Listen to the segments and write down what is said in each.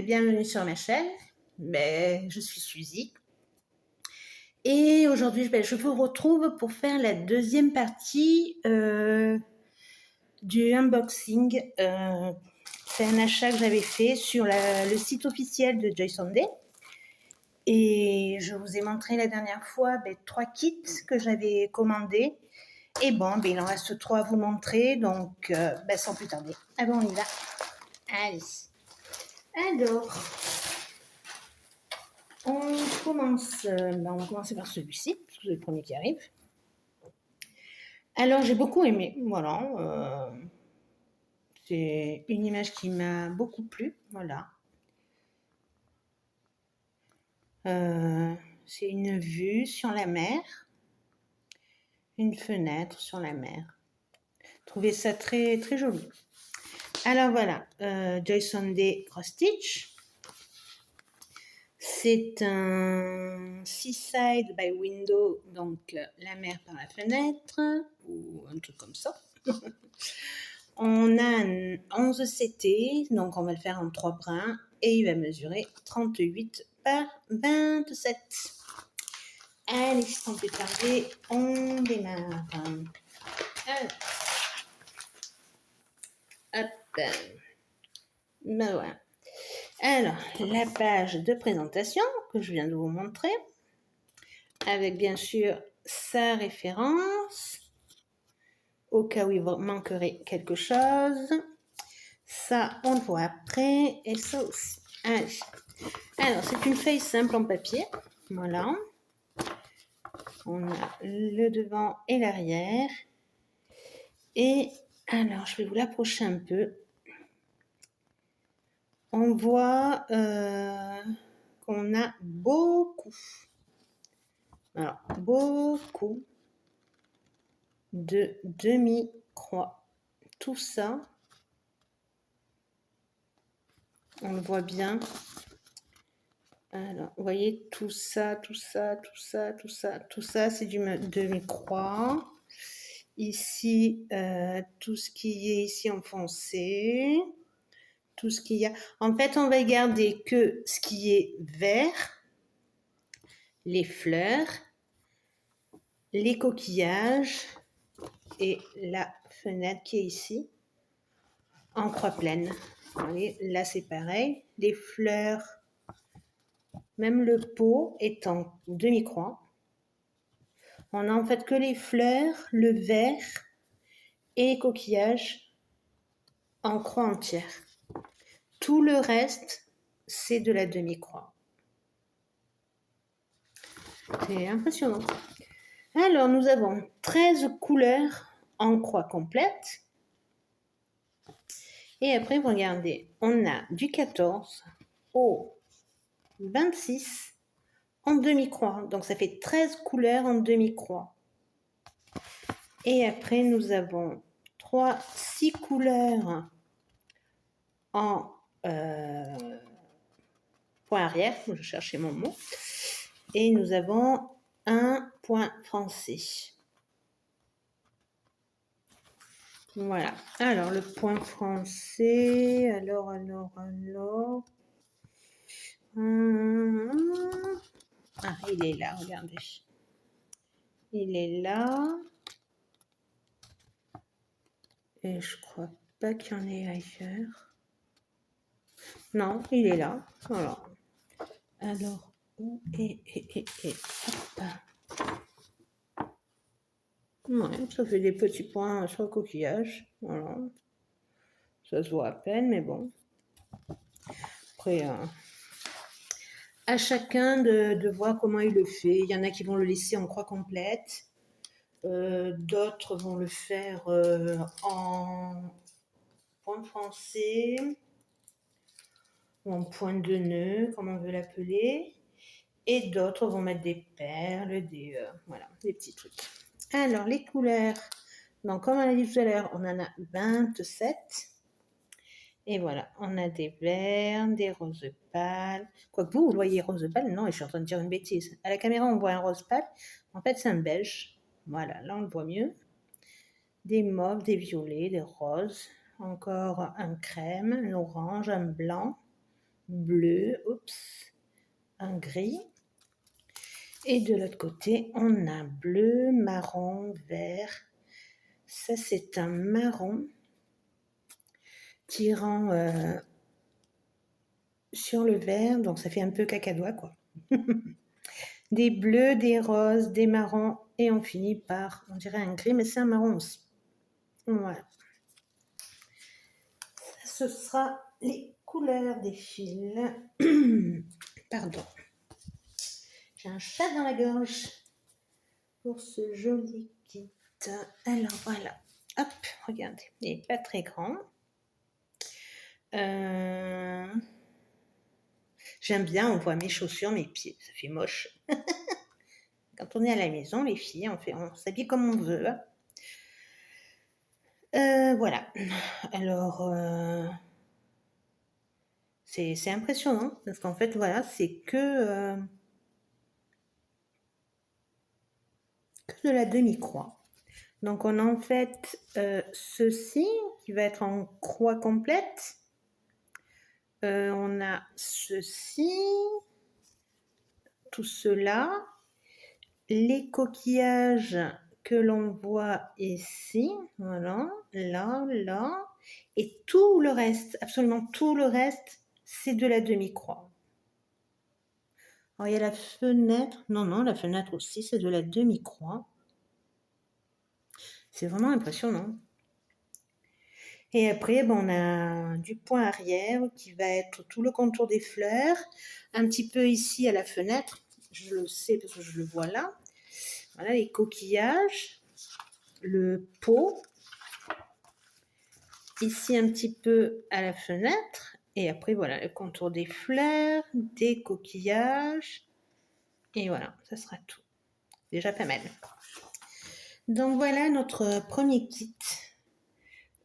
bienvenue sur ma chaîne. Je suis Suzy. Et aujourd'hui, je vous retrouve pour faire la deuxième partie du unboxing. C'est un achat que j'avais fait sur le site officiel de Joy Sunday. Et je vous ai montré la dernière fois 3 kits que j'avais commandés. Et il en reste 3 à vous montrer. Donc, sans plus tarder, on y va. Allez. Alors, on va commencer par celui-ci, parce que c'est le premier qui arrive. Alors, j'ai beaucoup aimé, voilà. C'est une image qui m'a beaucoup plu, voilà. C'est une vue sur la mer, une fenêtre sur la mer. Je trouvais ça très, très joli. Alors voilà, Joy Sunday Cross Stitch. C'est un Seaside by Window, donc la mer par la fenêtre, ou un truc comme ça. On a un 11 CT, donc on va le faire en 3 brins, et il va mesurer 38 par 27. Allez, sans plus tarder, on démarre. Alors, hop, voilà. Alors, la page de présentation que je viens de vous montrer, avec bien sûr sa référence, au cas où il manquerait quelque chose. Ça, on le voit après, et ça aussi. Allez. Alors, c'est une feuille simple en papier, voilà. On a le devant et l'arrière. Et alors, je vais vous l'approcher un peu. On voit qu'on a beaucoup de demi-croix. Tout ça, on le voit bien. Alors, vous voyez, tout ça, c'est du demi-croix. Ici, tout ce qui est ici enfoncé. Tout ce qu'il y a. En fait, on va garder que ce qui est vert, les fleurs, les coquillages et la fenêtre qui est ici, en croix pleine. Vous voyez, là c'est pareil. Les fleurs, même le pot est en demi-croix. On n'a en fait que les fleurs, le vert et les coquillages en croix entière. Tout le reste, c'est de la demi-croix. C'est impressionnant. Alors, nous avons 13 couleurs en croix complète. Et après, vous regardez, on a du 14 au 26 en demi-croix. Donc, ça fait 13 couleurs en demi-croix. Et après, nous avons 6 couleurs en point arrière. Je cherchais mon mot. Et nous avons un point français. Voilà. Alors, le point français. Alors. Ah, il est là, regardez. Il est là. Et je crois pas qu'il y en ait ailleurs. Non, il est là. Voilà. Alors, où est... Hop. Ouais, ça fait des petits points sur le coquillage. Voilà. Ça se voit à peine, mais bon. Après, à chacun de voir comment il le fait. Il y en a qui vont le laisser en croix complète. D'autres vont le faire en point français ou en point de nœud, comme on veut l'appeler. Et d'autres vont mettre des perles, voilà, des petits trucs. Alors, les couleurs. Donc, comme on a dit tout à l'heure, on en a 27. Et voilà, on a des verts, des roses pâles. Quoique vous voyez rose pâle, non, je suis en train de dire une bêtise. À la caméra, on voit un rose pâle. En fait, c'est un beige. Voilà, là, on le voit mieux. Des mauves, des violets, des roses. Encore un crème, un orange, un blanc. bleu, oups, un gris. Et de l'autre côté, on a bleu, marron, vert. Ça, c'est un marron tirant sur le vert, donc ça fait un peu cacadois, quoi. Des bleus, des roses, des marrons, et on finit par, on dirait un gris, mais c'est un marron aussi. Voilà. Ça, ce sera les couleurs des fils. Pardon. J'ai un chat dans la gorge pour ce joli kit. Alors voilà. Hop, regardez. Il n'est pas très grand. J'aime bien, on voit mes chaussures, mes pieds. Ça fait moche. Quand on est à la maison, les filles, on s'habille comme on veut. Voilà. Alors, c'est impressionnant parce qu'en fait, voilà, c'est que de la demi-croix. Donc, on a en fait ceci qui va être en croix complète. On a ceci, tout cela, les coquillages que l'on voit ici, voilà, là, là, et tout le reste, absolument tout le reste, c'est de la demi-croix. Alors, il y a la fenêtre, non, la fenêtre aussi, c'est de la demi-croix. C'est vraiment impressionnant. Et après, on a du point arrière qui va être tout le contour des fleurs, un petit peu ici à la fenêtre, je le sais parce que je le vois là. Voilà les coquillages, le pot, ici un petit peu à la fenêtre, et après voilà le contour des fleurs, des coquillages, et voilà, ça sera tout. Déjà pas mal. Donc voilà notre premier kit.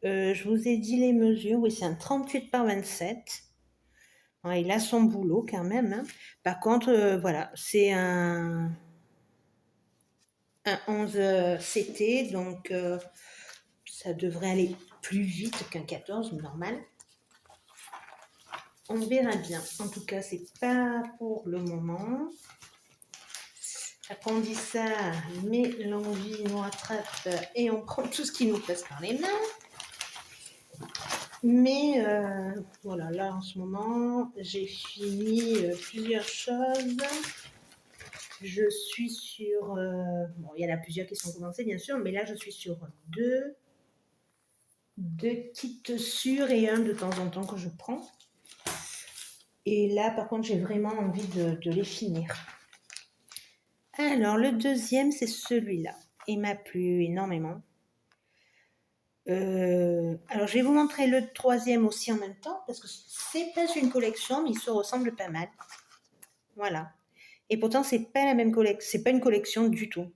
Je vous ai dit les mesures, oui c'est un 38 par 27. Ouais, il a son boulot quand même. Hein. Par contre, voilà, c'est un 11 CT, donc ça devrait aller plus vite qu'un 14 normal. On verra bien. En tout cas, c'est pas pour le moment. Après, on dit ça, mais l'envie nous rattrape et on prend tout ce qui nous passe par les mains. Mais voilà, là en ce moment, j'ai fini plusieurs choses. Je suis sur... bon, il y en a plusieurs qui sont commencés, bien sûr, mais là, je suis sur deux kits sûrs et un de temps en temps que je prends. Et là, par contre, j'ai vraiment envie de les finir. Alors, le deuxième, c'est celui-là. Il m'a plu énormément. Alors, je vais vous montrer le troisième aussi en même temps, parce que c'est pas une collection, mais ils se ressemblent pas mal. Voilà. Et pourtant, c'est pas la même collection, c'est pas une collection du tout. Vous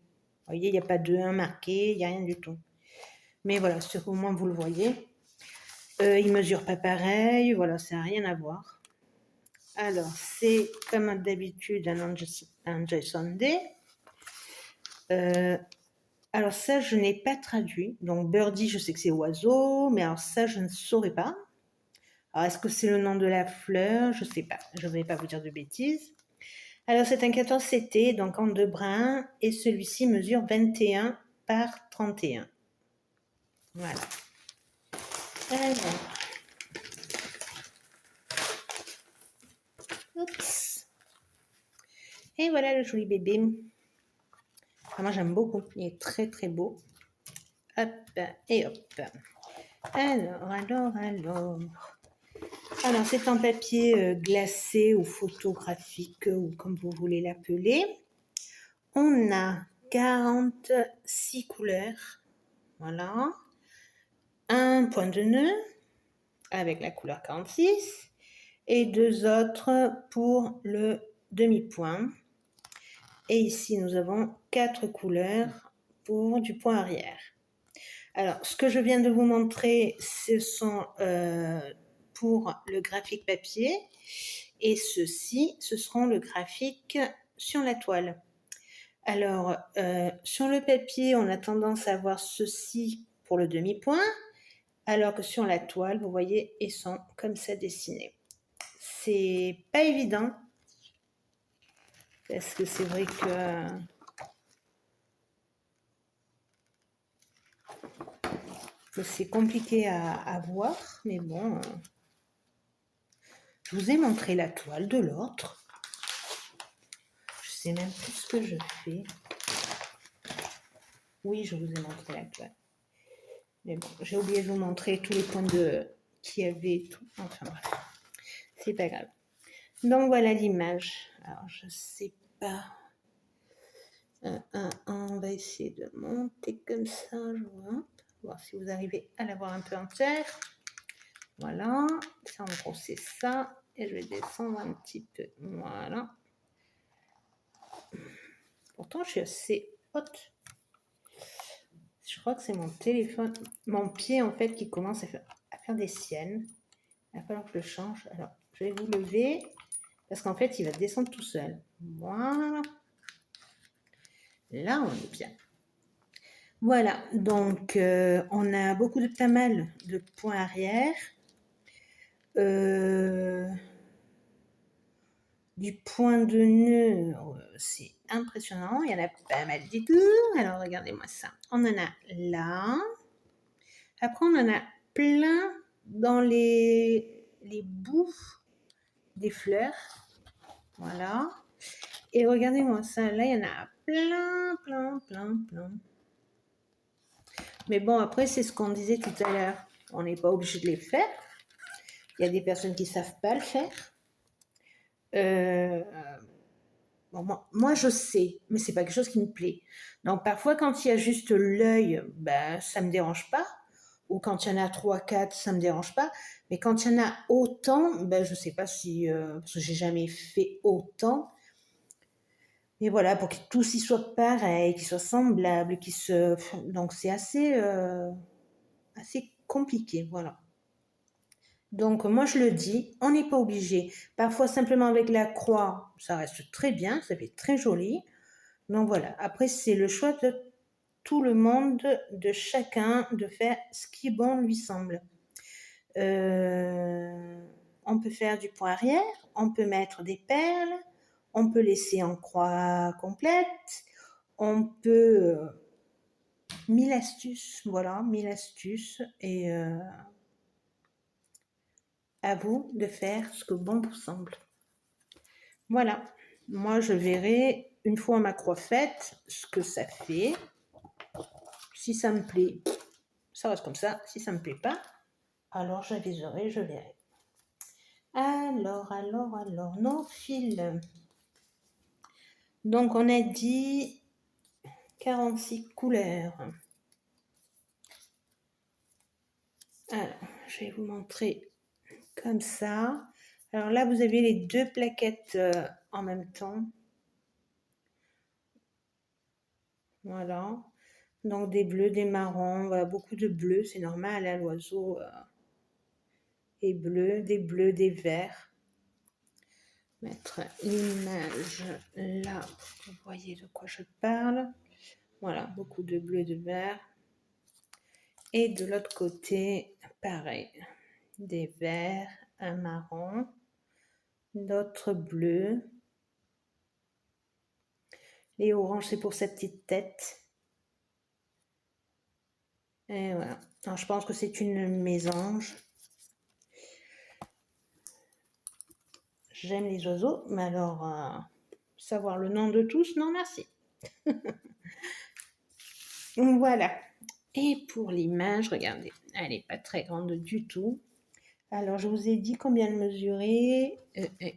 voyez, il n'y a pas de 1 marqué, il n'y a rien du tout. Mais voilà, au moins vous le voyez. Ils mesurent pas pareil, voilà, ça n'a rien à voir. Alors, c'est comme d'habitude un Angel Sunday. Alors ça, je n'ai pas traduit. Donc birdie, je sais que c'est oiseau, mais alors ça, je ne saurais pas. Alors, est-ce que c'est le nom de la fleur? Je ne sais pas. Je ne vais pas vous dire de bêtises. Alors, c'est un 14 CT, donc en 2 brins, et celui-ci mesure 21 par 31. Voilà. Alors. Oups. Et voilà le joli bébé. Ah, moi, j'aime beaucoup. Il est très, très beau. Hop, et hop. Alors. Alors, c'est en papier glacé ou photographique, ou comme vous voulez l'appeler. On a 46 couleurs. Voilà. Un point de nœud avec la couleur 46 et 2 autres pour le demi-point. Et ici, nous avons 4 couleurs pour du point arrière. Alors, ce que je viens de vous montrer, ce sont pour le graphique papier. Et ceci, ce seront le graphique sur la toile. Alors, sur le papier, on a tendance à voir ceci pour le demi-point, alors que sur la toile, vous voyez, ils sont comme ça dessinés. c'est pas évident. Parce que c'est vrai que c'est compliqué à voir. Mais bon, je vous ai montré la toile de l'autre. Je sais même plus ce que je fais. Oui, je vous ai montré la toile. Mais bon, j'ai oublié de vous montrer tous les points qu'il y avait. Tout. Enfin bref, c'est pas grave. Donc voilà l'image. Alors je sais pas. On va essayer de monter comme ça. Je vois. Voir si vous arrivez à l'avoir un peu entière. Voilà. Ça en gros c'est ça. Et je vais descendre un petit peu. Voilà. Pourtant je suis assez haute. Je crois que c'est mon téléphone, mon pied en fait qui commence à faire des siennes. Il va falloir que je le change. Alors, je vais vous lever parce qu'en fait, il va descendre tout seul. Voilà. Là, on est bien. Voilà, donc on a beaucoup de pas mal de points arrière. Du point de nœud, c'est impressionnant. Il y en a pas mal du tout. Alors, regardez-moi ça. On en a là. Après, on en a plein dans les bouts des fleurs. Voilà. Et regardez-moi ça. Là, il y en a plein. Mais bon, après, c'est ce qu'on disait tout à l'heure. On n'est pas obligé de les faire. Il y a des personnes qui ne savent pas le faire. Bon, moi, je sais, mais c'est pas quelque chose qui me plaît. Donc, parfois, quand il y a juste l'œil, ben, ça me dérange pas. Ou quand il y en a 3, 4, ça me dérange pas. Mais quand il y en a autant, ben, je sais pas si... parce que j'ai jamais fait autant. Et voilà, pour que tous y soient pareils, qu'ils soient semblables, donc c'est assez compliqué, voilà. Donc moi je le dis, on n'est pas obligé. Parfois simplement avec la croix, ça reste très bien, ça fait très joli. Donc voilà, après c'est le choix de tout le monde, de chacun, de faire ce qui est bon lui semble. On peut faire du point arrière, on peut mettre des perles, on peut laisser en croix complète, on peut... 1000 astuces, voilà, 1000 astuces. Et à vous de faire ce que bon vous semble. Voilà, moi je verrai, une fois ma croix faite, ce que ça fait. Si ça me plaît, ça reste comme ça. Si ça me plaît pas, alors j'aviserai, je verrai. Alors, nos fils. Donc, on a dit 46 couleurs. Alors, je vais vous montrer comme ça. Alors là, vous avez les deux plaquettes en même temps. Voilà. Donc, des bleus, des marrons, voilà, beaucoup de bleus. C'est normal, hein, l'oiseau est bleu, des verts. Mettre l'image là, vous voyez de quoi je parle. Voilà, beaucoup de bleu, de vert. Et de l'autre côté, pareil, des verts, un marron, d'autres bleus. Les oranges, c'est pour sa petite tête. Et voilà. Alors, je pense que c'est une mésange. J'aime les oiseaux, mais alors, savoir le nom de tous, non merci. Voilà. Et pour l'image, regardez, elle n'est pas très grande du tout. Alors, je vous ai dit combien elle mesurait.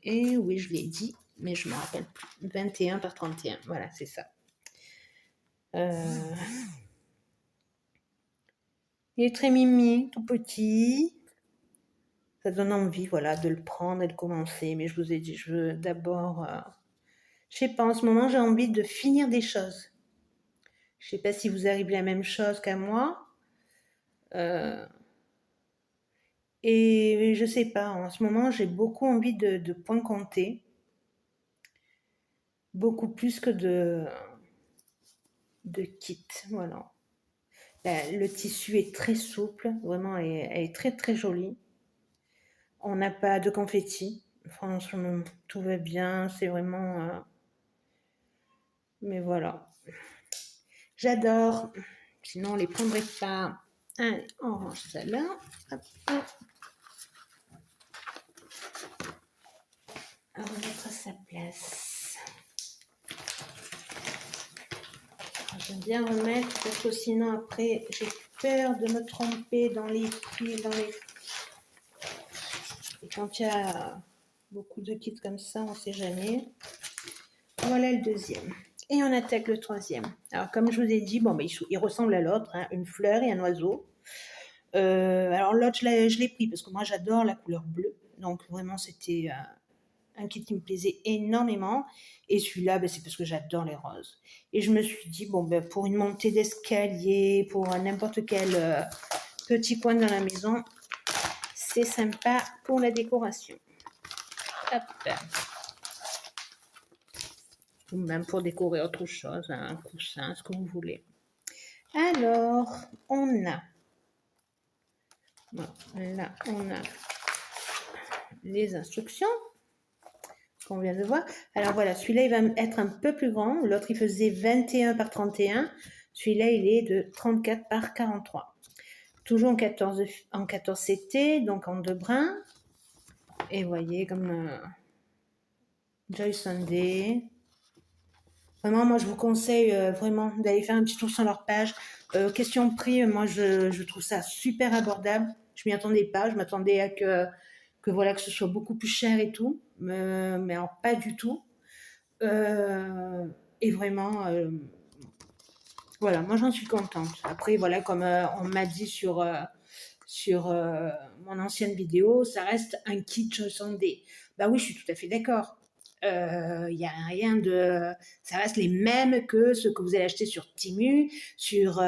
Oui, je l'ai dit, mais je ne me rappelle plus. 21 par 31, voilà, c'est ça. Il est très mimi, tout petit. Ça donne envie, voilà, de le prendre et de commencer. Mais je vous ai dit, je veux d'abord... je sais pas, en ce moment, j'ai envie de finir des choses. Je sais pas si vous arrivez à la même chose qu'à moi. Et je sais pas, en ce moment, j'ai beaucoup envie de points comptés. Beaucoup plus que de kit, voilà. Le tissu est très souple, vraiment, elle est très très jolie. On n'a pas de confetti, Franchement, tout va bien. C'est vraiment... mais voilà. J'adore. Sinon, on les prendrait pas. Allez, on range ça là. Hop, hop. On va remettre à sa place. J'aime bien remettre parce que sinon après j'ai peur de me tromper dans les fils, Et quand il y a beaucoup de kits comme ça, on ne sait jamais. Voilà le deuxième. Et on attaque le troisième. Alors comme je vous ai dit, bon, ben, il ressemble à l'autre, hein, une fleur et un oiseau. Alors l'autre, je l'ai pris parce que moi j'adore la couleur bleue. Donc vraiment c'était un kit qui me plaisait énormément. Et celui-là, ben, c'est parce que j'adore les roses. Et je me suis dit, bon, ben, pour une montée d'escalier, pour n'importe quel petit coin dans la maison, c'est sympa pour la décoration. Hop. Ou même pour décorer autre chose, un coussin, ce que vous voulez. Alors, on a... Bon, là, on a les instructions qu'on vient de voir. Alors voilà, celui-là, il va être un peu plus grand. L'autre, il faisait 21 par 31. Celui-là, il est de 34 par 43. Toujours en 14 CT, donc en 2 brins. Et vous voyez, comme Joy Sunday. Vraiment, moi, je vous conseille vraiment d'aller faire un petit tour sur leur page. Question prix, moi, je trouve ça super abordable. Je m'y attendais pas. Je m'attendais à que voilà, que ce soit beaucoup plus cher et tout. Mais alors, pas du tout. Et vraiment, voilà, moi, j'en suis contente. Après, voilà, comme on m'a dit sur mon ancienne vidéo, ça reste un kit Joy Sunday. Bah oui, je suis tout à fait d'accord. Il n'y a rien de... Ça reste les mêmes que ce que vous allez acheter sur Temu, sur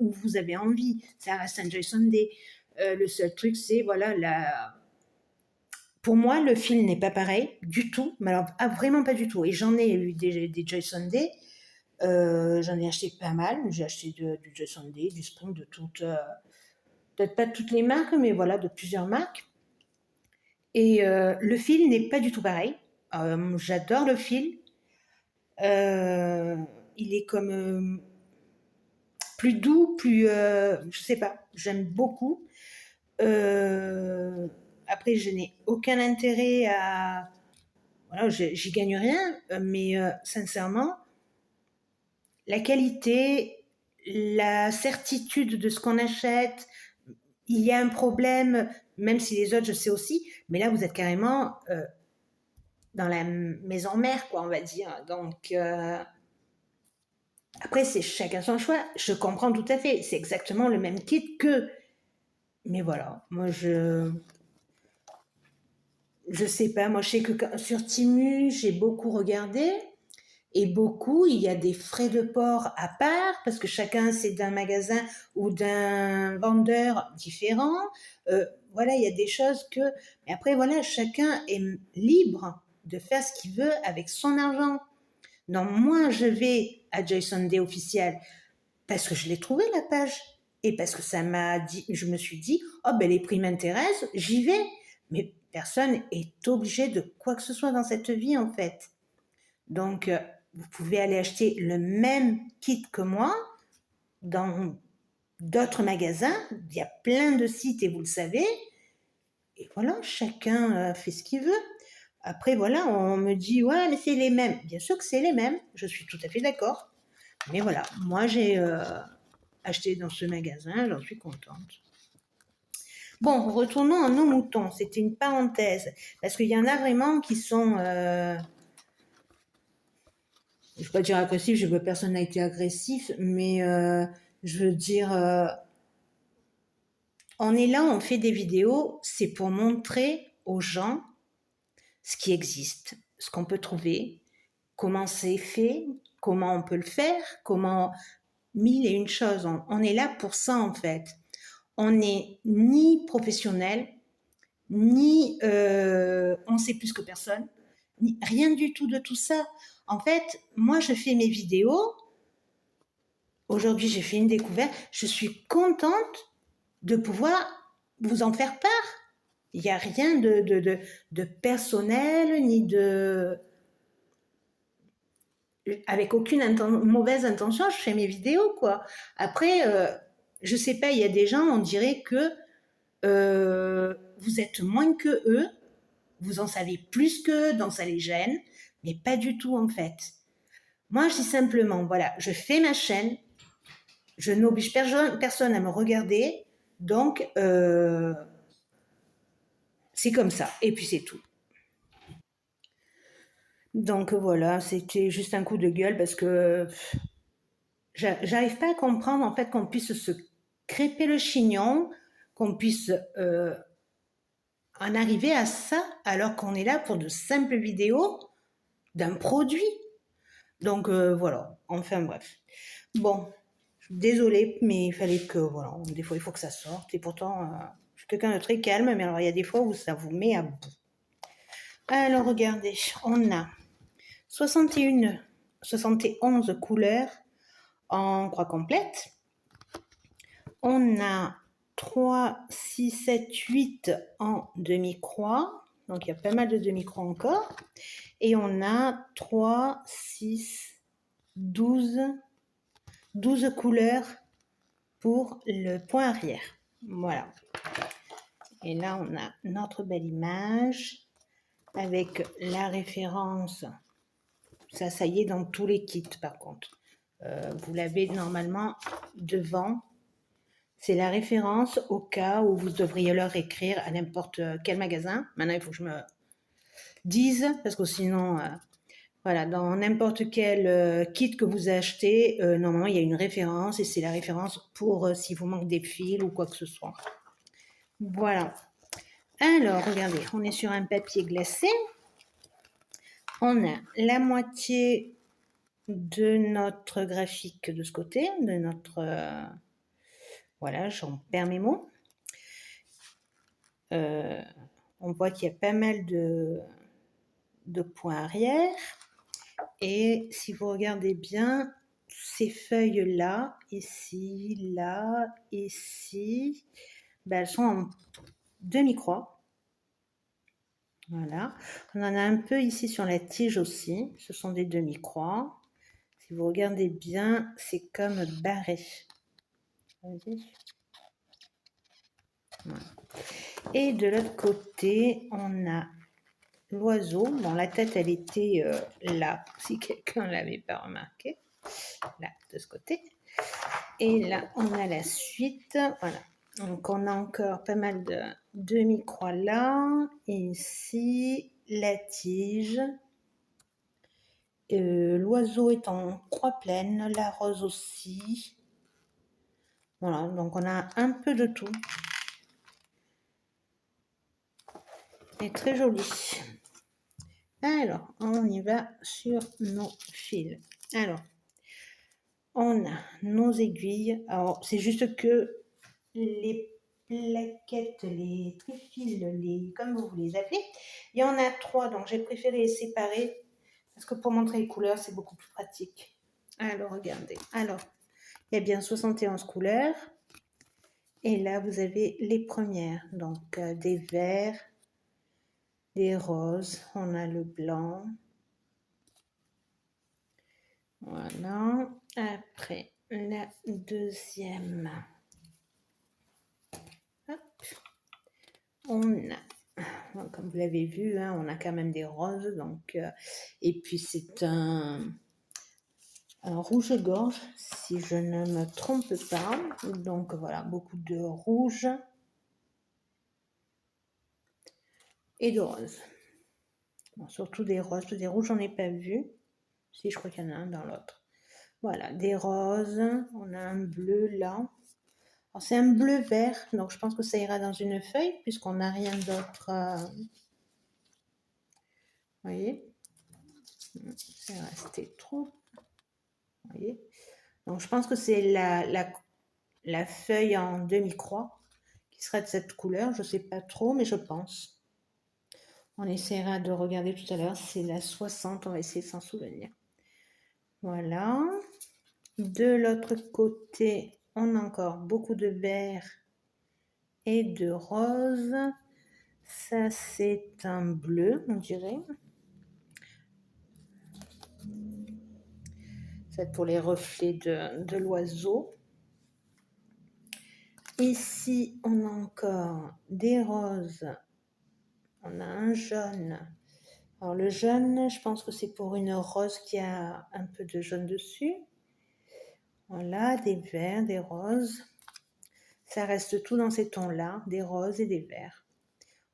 où vous avez envie. Ça reste un Joy Sunday. Le seul truc, c'est, voilà, pour moi, le fil n'est pas pareil du tout. Mais alors, vraiment pas du tout. Et j'en ai eu des Joy Sunday. J'en ai acheté pas mal. J'ai acheté du Joy Sunday, du Spring, de toutes... peut-être pas de toutes les marques, mais voilà, de plusieurs marques. Et le fil n'est pas du tout pareil. J'adore le fil. Il est comme plus doux, plus... je sais pas, j'aime beaucoup. Après, je n'ai aucun intérêt à... Voilà, j'y gagne rien, mais sincèrement, la qualité, la certitude de ce qu'on achète, il y a un problème, même si les autres, je sais aussi, mais là, vous êtes carrément dans la maison mère, quoi, on va dire. Donc, après, c'est chacun son choix. Je comprends tout à fait. C'est exactement le même kit que... Mais voilà, moi, je sais pas. Moi, je sais que sur Temu, j'ai beaucoup regardé. Et beaucoup, il y a des frais de port à part, parce que chacun, c'est d'un magasin ou d'un vendeur différent. Voilà, il y a des choses que... Mais après, voilà, chacun est libre de faire ce qu'il veut avec son argent. Donc, moi, je vais à Joy Sunday officiel parce que je l'ai trouvé, la page. Et parce que ça m'a dit... Je me suis dit, oh, ben, les prix m'intéressent, j'y vais. Mais personne est obligé de quoi que ce soit dans cette vie, en fait. Donc, vous pouvez aller acheter le même kit que moi dans d'autres magasins. Il y a plein de sites et vous le savez. Et voilà, chacun fait ce qu'il veut. Après, voilà, on me dit, ouais, mais c'est les mêmes. Bien sûr que c'est les mêmes, je suis tout à fait d'accord. Mais voilà, moi j'ai acheté dans ce magasin, j'en suis contente. Bon, retournons à nos moutons. C'était une parenthèse. Parce qu'il y en a vraiment qui sont... je ne veux pas dire agressif, je veux personne n'a été agressif, mais je veux dire, on est là, on fait des vidéos, c'est pour montrer aux gens ce qui existe, ce qu'on peut trouver, comment c'est fait, comment on peut le faire, comment 1001 choses. On est là pour ça en fait. On n'est ni professionnel, ni on sait plus que personne, ni rien du tout de tout ça. En fait, moi je fais mes vidéos. Aujourd'hui, j'ai fait une découverte. Je suis contente de pouvoir vous en faire part. Il n'y a rien de personnel, ni de... Avec aucune mauvaise intention, je fais mes vidéos, quoi. Après, je sais pas, il y a des gens, on dirait que vous êtes moins que eux, vous en savez plus qu'eux, donc ça les gêne, mais pas du tout, en fait. Moi, je dis simplement, voilà, je fais ma chaîne, je n'oblige personne à me regarder, donc c'est comme ça, et puis c'est tout. Donc voilà, c'était juste un coup de gueule parce que j'arrive pas à comprendre en fait qu'on puisse se crêper le chignon, qu'on puisse en arriver à ça alors qu'on est là pour de simples vidéos d'un produit. Donc voilà, enfin bref. Bon, désolée, mais il fallait que, voilà, des fois il faut que ça sorte. Et pourtant, je suis quelqu'un de très calme, mais alors il y a des fois où ça vous met à bout. Alors regardez, on a 71 couleurs en croix complète. On a 3, 6, 7, 8 en demi-croix. Donc il y a pas mal de demi-croix encore. Et on a 3, 6, 12 couleurs pour le point arrière. Voilà. Et là, on a notre belle image avec la référence. Ça y est dans tous les kits par contre. Vous l'avez normalement devant. C'est la référence au cas où vous devriez leur écrire à n'importe quel magasin. Maintenant, il faut que je me dise, parce que sinon, voilà, dans n'importe quel kit que vous achetez, normalement, il y a une référence et c'est la référence pour si vous manque des fils ou quoi que ce soit. Voilà. Alors, regardez, on est sur un papier glacé. On a la moitié de notre graphique de ce côté, de notre... voilà, j'en perds mes mots. On voit qu'il y a pas mal de points arrière. Et si vous regardez bien, ces feuilles-là, ici, là, ici, ben elles sont en demi-croix. Voilà. On en a un peu ici sur la tige aussi. Ce sont des demi-croix. Si vous regardez bien, c'est comme barré. Vas-y. Voilà. Et de l'autre côté, on a l'oiseau. Bon, la tête, elle était là, si quelqu'un ne l'avait pas remarqué. Là, de ce côté. Et là, on a la suite. Voilà. Donc, on a encore pas mal de demi-croix là. Et ici, la tige. L'oiseau est en croix pleine. La rose aussi. Voilà. Donc, on a un peu de tout. Et très joli. Alors, on y va sur nos fils. Alors, on a nos aiguilles. Alors, c'est juste que les plaquettes, les trifils, comme vous les appelez, il y en a 3, donc j'ai préféré les séparer parce que pour montrer les couleurs, c'est beaucoup plus pratique. Alors, regardez. Alors, il y a bien 71 couleurs. Et là, vous avez les premières. Donc, des verts, des roses, on a le blanc. Voilà. Après, la deuxième. Hop. On a, comme vous l'avez vu, hein, on a quand même des roses. Donc, et puis, c'est un rouge-gorge, si je ne me trompe pas. Donc, voilà, beaucoup de rouge et de rose. Bon, surtout des roses. Des rouges, j'en ai pas vu. Si, je crois qu'il y en a un dans l'autre. Voilà, des roses. On a un bleu là. C'est un bleu vert, donc je pense que ça ira dans une feuille puisqu'on n'a rien d'autre. Vous voyez, c'est resté trop. Vous voyez, donc je pense que c'est la feuille en demi-croix qui sera de cette couleur. Je ne sais pas trop, mais je pense. On essaiera de regarder tout à l'heure. C'est la 60, on va essayer de s'en souvenir. Voilà. De l'autre côté, on a encore beaucoup de vert et de rose. Ça, c'est un bleu, on dirait. C'est pour les reflets de l'oiseau. Ici, on a encore des roses. On a un jaune. Alors le jaune, je pense que c'est pour une rose qui a un peu de jaune dessus. Voilà, des verts, des roses. Ça reste tout dans ces tons-là, des roses et des verts.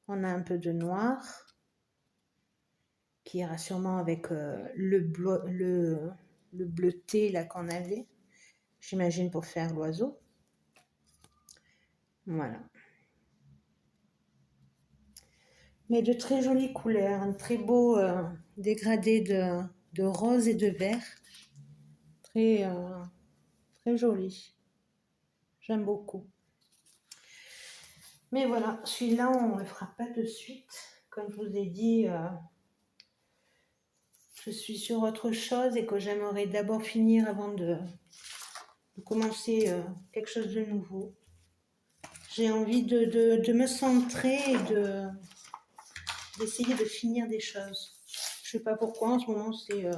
On a un peu de noir, qui ira sûrement avec le bleuté là qu'on avait, j'imagine pour faire l'oiseau. Voilà. Mais de très jolies couleurs, un très beau dégradé de rose et de vert. Très, très joli. J'aime beaucoup. Mais voilà, celui-là, on ne le fera pas de suite. Comme je vous ai dit, je suis sur autre chose et que j'aimerais d'abord finir avant de commencer quelque chose de nouveau. J'ai envie de me centrer et d'essayer de finir des choses. Je ne sais pas pourquoi, en ce moment, c'est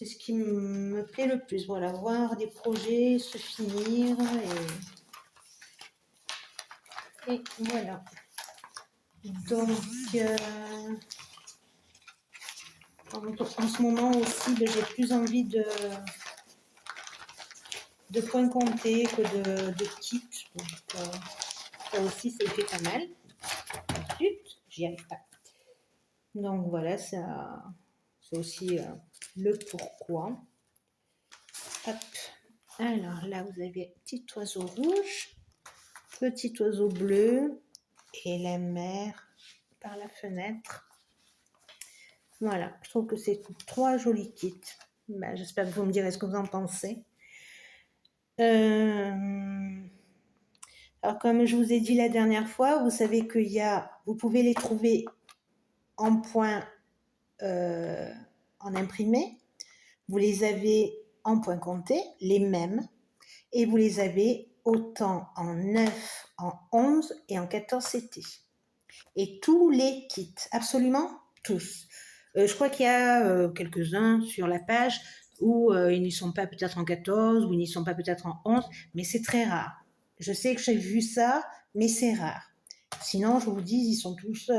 ce qui me plaît le plus. Voilà, voir des projets se finir et voilà. Donc, en ce moment aussi, j'ai plus envie de points comptés que de kits. Donc, ça aussi, ça fait pas mal. Ensuite, j'y arrive pas. Donc voilà, ça, c'est aussi le pourquoi. Hop. Alors là, vous avez petit oiseau rouge, petit oiseau bleu et la mer par la fenêtre. Voilà, je trouve que c'est 3 jolis kits. Ben, j'espère que vous me direz ce que vous en pensez. Alors, comme je vous ai dit la dernière fois, vous savez vous pouvez les trouver en point en imprimé. Vous les avez en point compté, les mêmes, et vous les avez autant en 9, en 11 et en 14 CT. Et tous les kits, absolument tous. Je crois qu'il y a quelques-uns sur la page où ils n'y sont pas peut-être en 14, ou ils n'y sont pas peut-être en 11, mais c'est très rare. Je sais que j'ai vu ça, mais c'est rare. Sinon, je vous dis, ils sont tous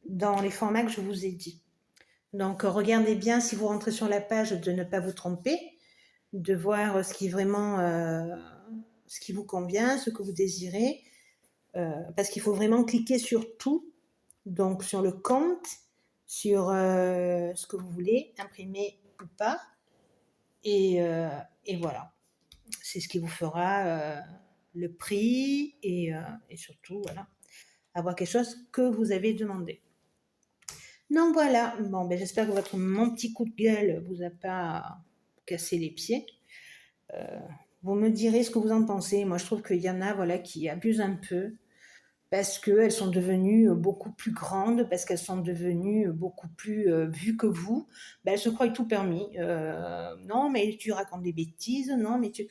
dans les formats que je vous ai dit. Donc, regardez bien si vous rentrez sur la page de ne pas vous tromper, de voir ce qui est vraiment ce qui vous convient, ce que vous désirez, parce qu'il faut vraiment cliquer sur tout, donc sur le compte, sur ce que vous voulez, imprimer ou pas, et voilà. C'est ce qui vous fera le prix et surtout, voilà, avoir quelque chose que vous avez demandé. Donc voilà, bon, ben, j'espère que mon petit coup de gueule vous a pas cassé les pieds. Vous me direz ce que vous en pensez. Moi, je trouve qu'il y en a, voilà, qui abusent un peu parce qu'elles sont devenues beaucoup plus grandes, parce qu'elles sont devenues beaucoup plus vues que vous. Ben, elles se croient tout permis. Non, mais tu racontes des bêtises. Non, mais tu...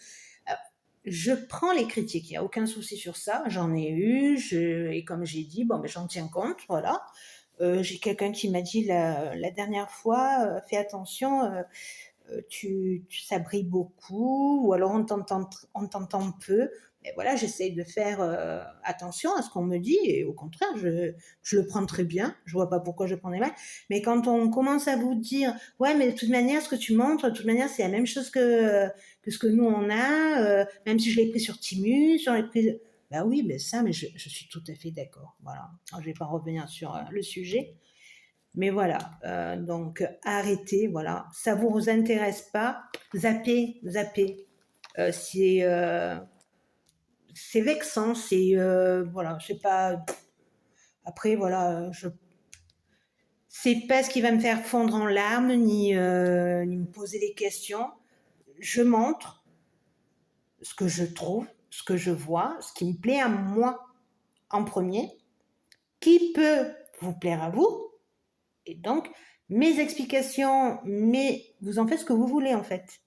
Je prends les critiques, il n'y a aucun souci sur ça. J'en ai eu, et comme j'ai dit, bon, ben, j'en tiens compte, voilà. J'ai quelqu'un qui m'a dit la dernière fois, fais attention, ça brille beaucoup, ou alors on t'entend peu. Et voilà, j'essaye de faire attention à ce qu'on me dit, et au contraire, je le prends très bien. Je vois pas pourquoi je le prendrais mal. Mais quand on commence à vous dire, ouais, mais de toute manière, ce que tu montres, de toute manière, c'est la même chose que ce que nous on a, même si je l'ai pris sur Timus, sur les pris. Bah oui, mais ça, mais je suis tout à fait d'accord. Voilà. Alors, je vais pas revenir sur le sujet. Mais voilà, donc arrêtez, voilà. Ça vous intéresse pas, zappez. C'est vexant, voilà, je sais pas. Après, voilà, c'est pas ce qui va me faire fondre en larmes ni me poser des questions. Je montre ce que je trouve, ce que je vois, ce qui me plaît à moi en premier, qui peut vous plaire à vous. Et donc, mes explications, vous en faites ce que vous voulez en fait.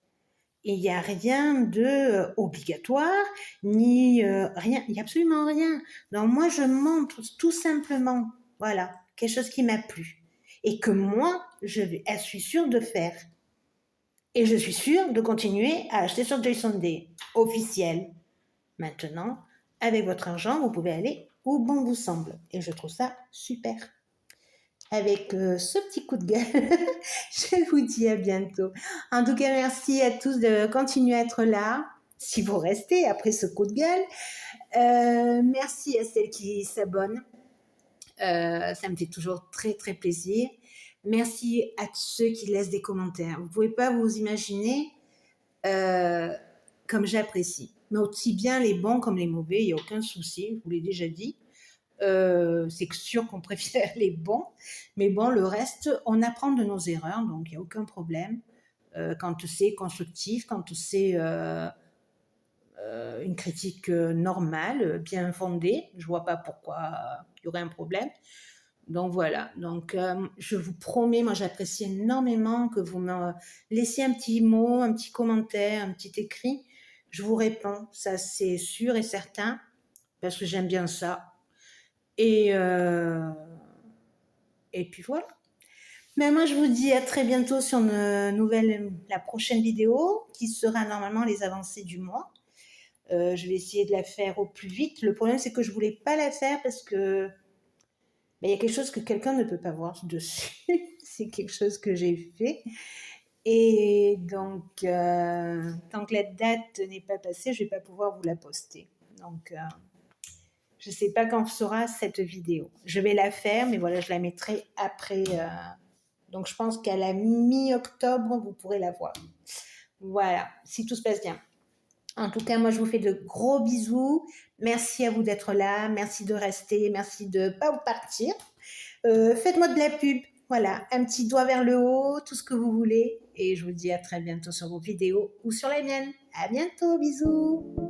Et il n'y a rien de obligatoire, ni rien, il n'y a absolument rien. Donc moi, je montre tout simplement, voilà, quelque chose qui m'a plu et que moi, je suis sûre de faire. Et je suis sûre de continuer à acheter sur Joy Sunday, officiel. Maintenant, avec votre argent, vous pouvez aller où bon vous semble. Et je trouve ça super. Avec ce petit coup de gueule, je vous dis à bientôt. En tout cas, merci à tous de continuer à être là, si vous restez après ce coup de gueule. Merci à celles qui s'abonnent. Ça me fait toujours très très plaisir. Merci à ceux qui laissent des commentaires. Vous ne pouvez pas vous imaginer comme j'apprécie. Mais aussi bien les bons comme les mauvais, il n'y a aucun souci, je vous l'ai déjà dit. C'est sûr qu'on préfère les bons, mais bon, le reste, on apprend de nos erreurs, donc il n'y a aucun problème. Quand c'est constructif, quand c'est une critique normale, bien fondée, je vois pas pourquoi il y aurait un problème. Donc voilà, donc je vous promets, moi j'apprécie énormément que vous me laissiez un petit mot, un petit commentaire, un petit écrit. Je vous réponds, ça c'est sûr et certain, parce que j'aime bien ça. Et puis voilà. Mais moi, je vous dis à très bientôt sur la prochaine vidéo, qui sera normalement les avancées du mois. Je vais essayer de la faire au plus vite. Le problème, c'est que je voulais pas la faire parce que il y a quelque chose que quelqu'un ne peut pas voir dessus. C'est quelque chose que j'ai fait. Et donc, tant que la date n'est pas passée, je vais pas pouvoir vous la poster. Donc, je ne sais pas quand sera cette vidéo. Je vais la faire, mais voilà, je la mettrai après. Donc, je pense qu'à la mi-octobre, vous pourrez la voir. Voilà, si tout se passe bien. En tout cas, moi, je vous fais de gros bisous. Merci à vous d'être là. Merci de rester. Merci de ne pas vous partir. Faites-moi de la pub. Voilà, un petit doigt vers le haut, tout ce que vous voulez. Et je vous dis à très bientôt sur vos vidéos ou sur la mienne. À bientôt, bisous.